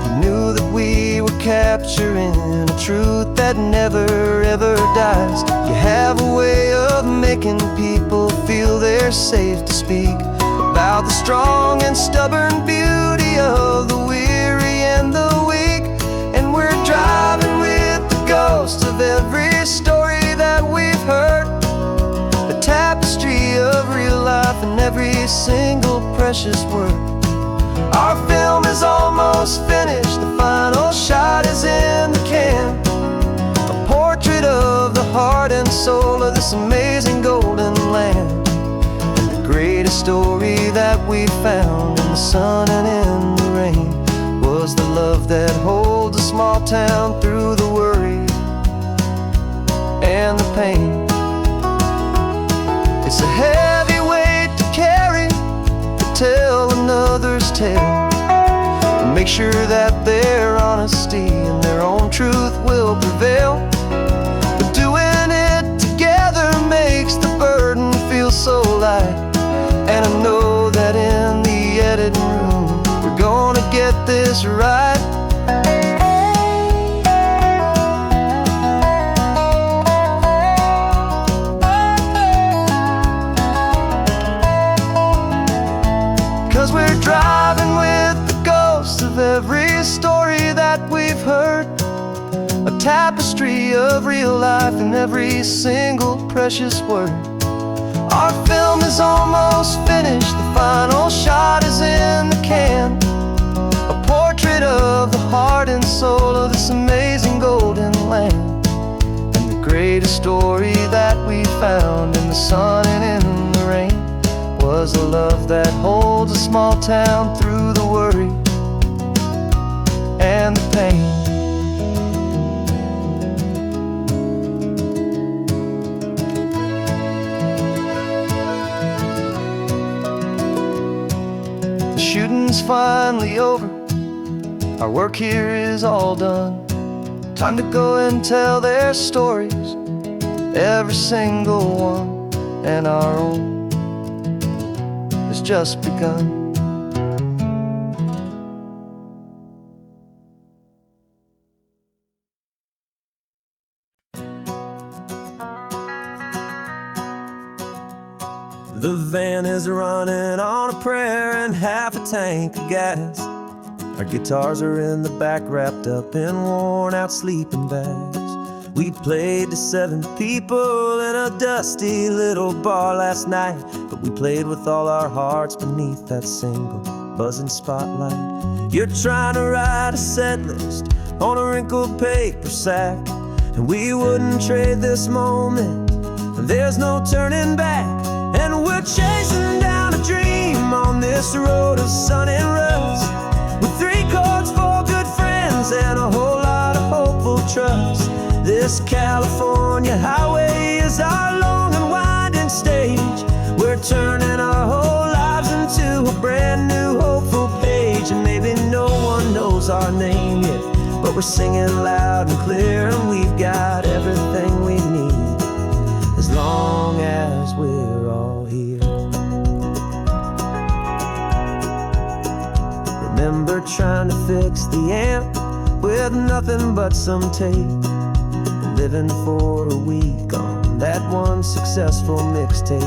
You knew that we were capturing a truth that never ever dies. You have a way of making people feel they're safe to speak about the strong and stubborn beauty of the weary and the weak. And we're driving with the ghosts of every story that we've heard, a tapestry of real life in every single precious word. Our film is almost finished, the final shot is in the can, a portrait of the heart and soul of this amazing golden land. Greatest story that we found in the sun and in the rain was the love that holds a small town through the worry and the pain. It's a heavy weight to carry, to tell another's tale, and make sure that their honesty and their own truth will prevail. But doing it together makes the burden feel so light. And I know that in the editing room we're gonna get this right. 'Cause we're driving with the ghosts of every story that we've heard, a tapestry of real life in every single precious word. Our film is almost finished, the final shot is in the can, a portrait of the heart and soul of this amazing golden land. And the greatest story that we found in the sun and in the rain was a love that holds a small town through the worry and the pain. Shooting's finally over, our work here is all done. Time to go and tell their stories, every single one, and our own has just begun. The van is running on a prayer and half a tank of gas. Our guitars are in the back, wrapped up in worn-out sleeping bags. We played to 7 people in a dusty little bar last night, but we played with all our hearts beneath that single buzzing spotlight. You're trying to write a set list on a wrinkled paper sack, and we wouldn't trade this moment. There's no turning back. And we're chasing down a dream on this road of sun and rust, with 3 chords, 4 good friends, and a whole lot of hopeful trust. This California highway is our long and winding stage. We're turning our whole lives into a brand new hopeful page, and maybe no one knows our name, but we're singing loud and clear, and we've got everything we need as long as we're all here. Remember trying to fix the amp with nothing but some tape, living for a week on that one successful mixtape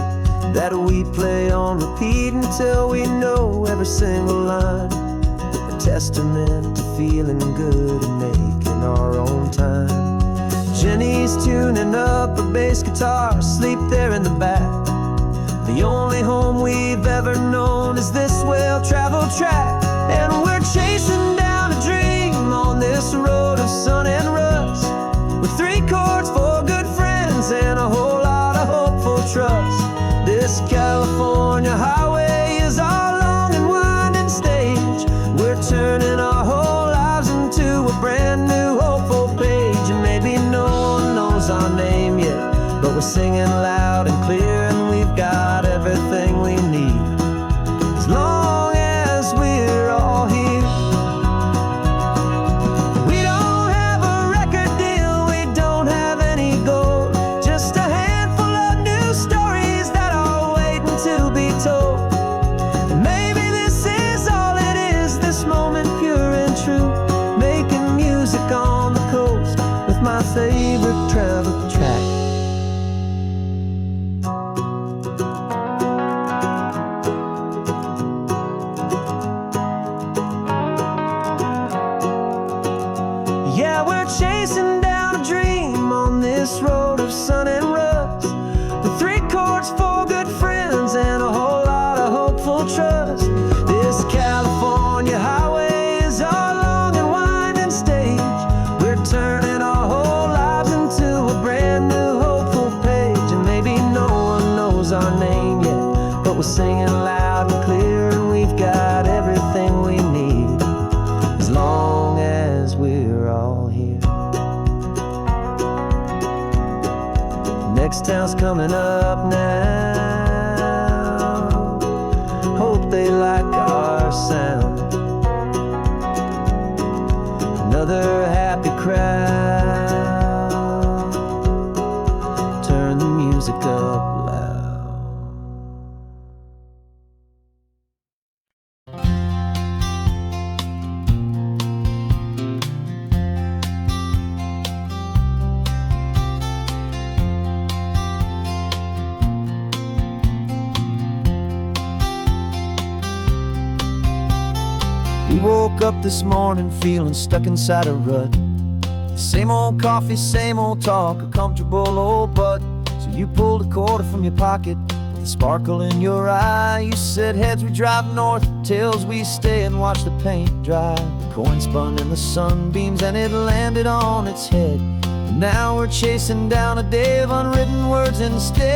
that we play on repeat until we know every single line. A testament to feeling good and making our own time. Jenny's tuning up her bass guitar, asleep there in the back. The only home we've ever known is this well-traveled track, and we're chasing down a dream on this road of sun and rust, with 3 chords, 4 good friends, and a whole lot of hopeful trust. This California highway is our long and winding stage. We're turning our whole lives into a brand new hopeful page. And maybe no one knows our name yet, but we're singing loud and clear, and we've got everything we need as long as we're all here. We don't have a record deal, we don't have any gold, just a handful of new stories that are waiting to be told. And maybe this is all it is, this moment pure and true, making music on the coast with my favorite travel track. Yeah, we're chasing down a dream on this road of sun and rust, with 3 chords, 4 good friends, and a whole lot of hopeful trust. This California highway is our long and winding stage. We're turning our whole lives into a brand new hopeful page. And maybe no one knows our name yet, but we're singing loud and clear, and we've got everything we need as long as we're all here. Next town's coming up now, hope they like our sound. Another happy crowd, turn the music up loud. We woke up this morning feeling stuck inside a rut. Same old coffee, same old talk, a comfortable old butt. So you pulled a quarter from your pocket with a sparkle in your eye. You said heads we drive north, tails we stay and watch the paint dry. The coin spun in the sunbeams and it landed on its head. And now we're chasing down a day of unwritten words instead.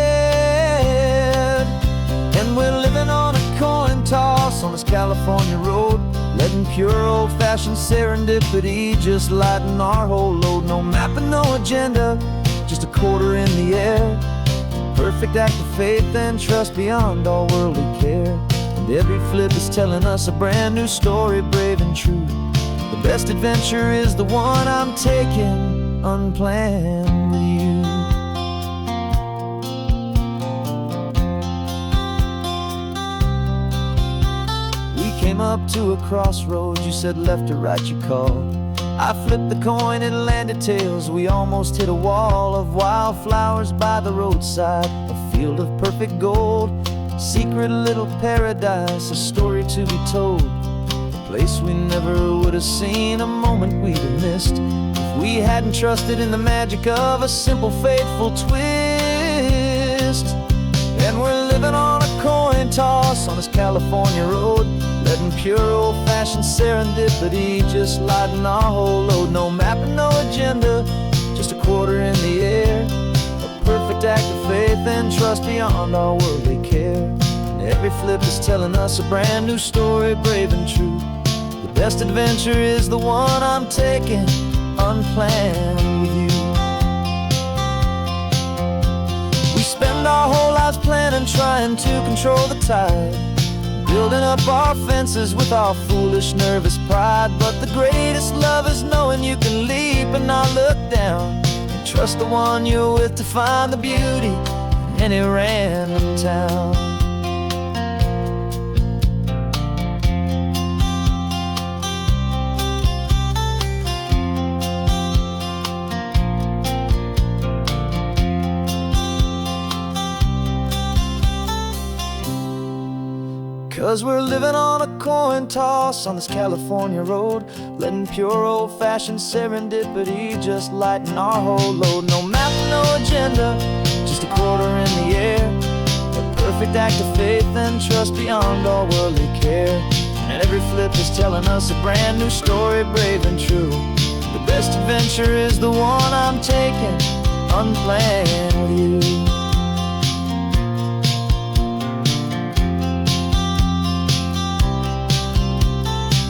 And we're living on a coin toss on this California road, letting pure old-fashioned serendipity just lighten our whole load. No map and no agenda, just a quarter in the air. Perfect act of faith and trust beyond all worldly care. And every flip is telling us a brand new story, brave and true. The best adventure is the one I'm taking unplanned with you. Came up to a crossroads, you said left or right you called. I flipped the coin, it landed tails. We almost hit a wall of wildflowers by the roadside, a field of perfect gold, secret little paradise, a story to be told. A place we never would have seen, a moment we'd have missed if we hadn't trusted in the magic of a simple, faithful twist. And we're living on a coin toss on this California road, letting pure old-fashioned serendipity just lighten our whole load. No map and no agenda, just a quarter in the air. A perfect act of faith and trust beyond our worldly care. And every flip is telling us a brand new story, brave and true. The best adventure is the one I'm taking unplanned with you. We spend our whole lives planning, trying to control the tide, building up our fences with our foolish, nervous pride. But the greatest love is knowing you can leap and not look down, and trust the one you're with to find the beauty in any random town. 'Cause we're living on a coin toss on this California road, letting pure old-fashioned serendipity just lighten our whole load. No map, no agenda, just a quarter in the air, a perfect act of faith and trust beyond all worldly care. And every flip is telling us a brand new story, brave and true. The best adventure is the one I'm taking, unplanned with you.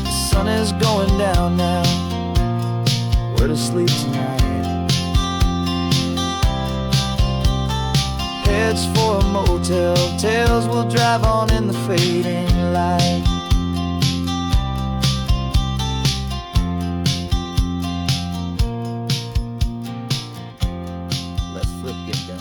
The sun is going down now, we're to sleep tonight. Heads for a motel, tails will drive on in the fading light. Let's flip get done.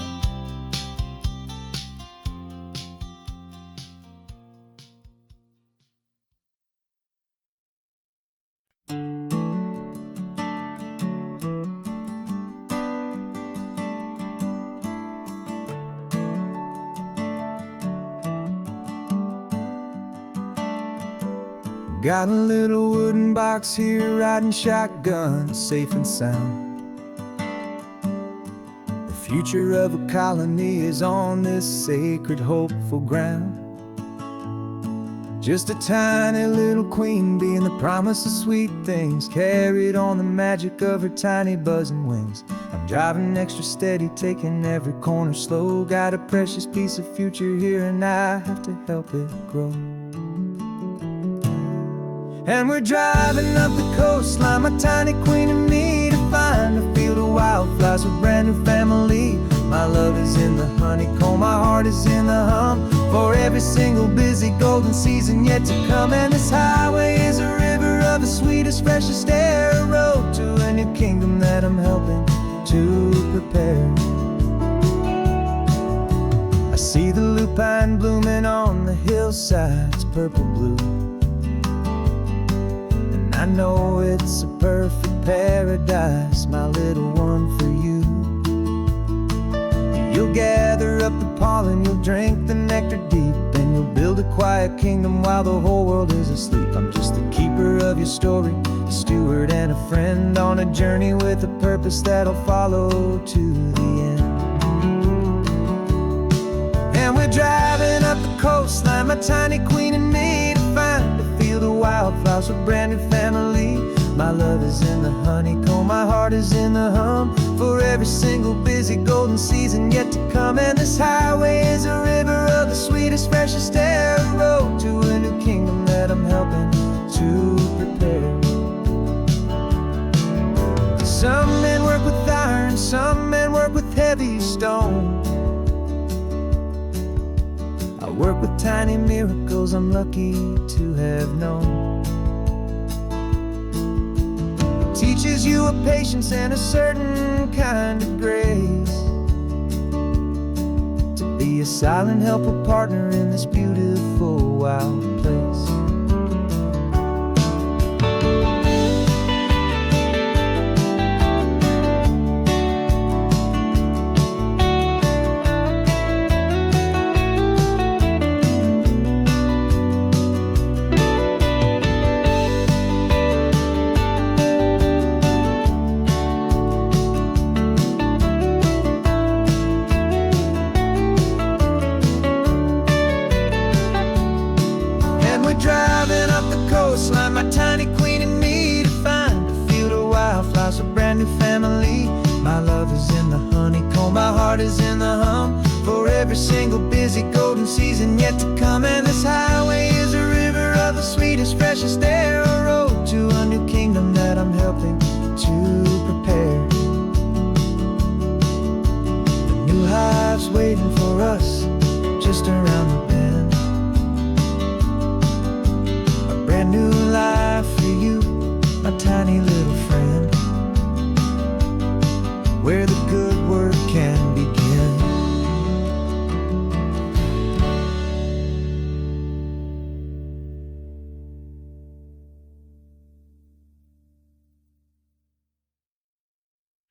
Got a little wooden box here, riding shotgun, safe and sound. The future of a colony is on this sacred, hopeful ground. Just a tiny little queen bee and the promise of sweet things, carried on the magic of her tiny buzzing wings. I'm driving extra steady, taking every corner slow. Got a precious piece of future here and I have to help it grow. And we're driving up the coastline, my tiny queen and me, to find a field of wildflowers with brand new family. My love is in the honeycomb, my heart is in the hum, for every single busy golden season yet to come. And this highway is a river of the sweetest, freshest air, a road to a new kingdom that I'm helping to prepare. I see the lupine blooming on the hillsides, purple blue. I know it's a perfect paradise, my little one, for you. You'll gather up the pollen, you'll drink the nectar deep, and you'll build a quiet kingdom while the whole world is asleep. I'm just the keeper of your story, a steward and a friend, on a journey with a purpose that'll follow to the end. And we're driving up the coastline, my tiny queen and me, to find a field of wildflowers with brand new family. My love is in the honeycomb, my heart is in the hum, for every single busy golden season yet to come. And this highway is a river of the sweetest, freshest air, a road to a new kingdom that I'm helping to prepare. Some men work with iron, some men work with heavy stone. I work with tiny miracles I'm lucky to have known. It teaches you a patience and a certain kind of grace, to be a silent, helpful partner in this beautiful, wild place. Driving up the coastline, my tiny queen and me, to find a field of wildflowers, a brand new family. My love is in the honeycomb, my heart is in the hum, for every single busy golden season yet to come. And this highway is a river of the sweetest, freshest air,